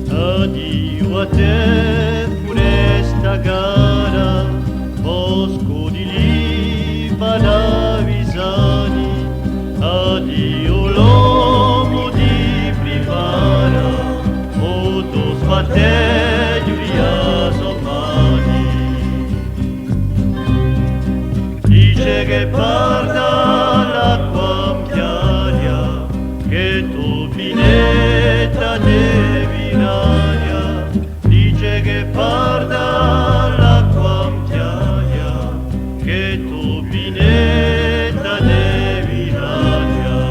Addio a te, funesta gara, bosco di Libana Visani. Addio l'uomo di Privara, o dos batte Giulia Somani. Dice che parla l'acqua chiara, che tu pineta devi l'aria. Dice che parla l'acqua chiara, che tu pineta devi l'aria.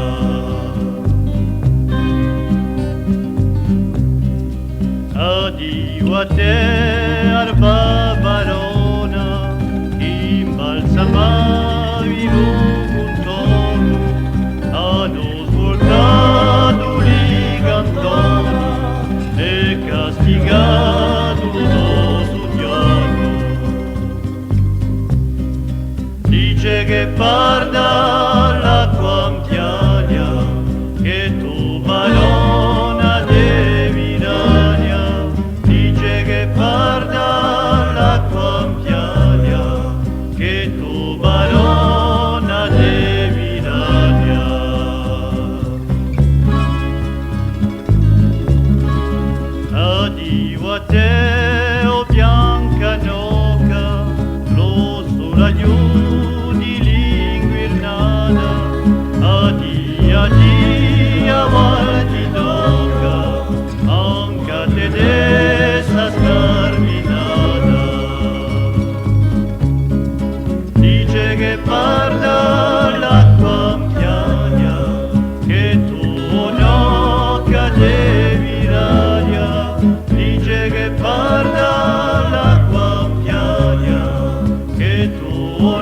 Addio a te, arpa barona, imbalsamavi lungo hanno svoltato i cantoni e castigato lo soggiorno. Dice che parla l'acqua chiara, che tu barona devi l'aria. Dice che parla l'acqua chiara, che tu barona devi l'aria. Addio a te, o bianca noca, lo solaglio di l'inguirnata. Addio, addio, mal ti tocca, anche a te dessa scarminata. Dice che parla l'acqua chiara, che tu nocca devi l'aria. Dice che parla l'acqua chiara, che tu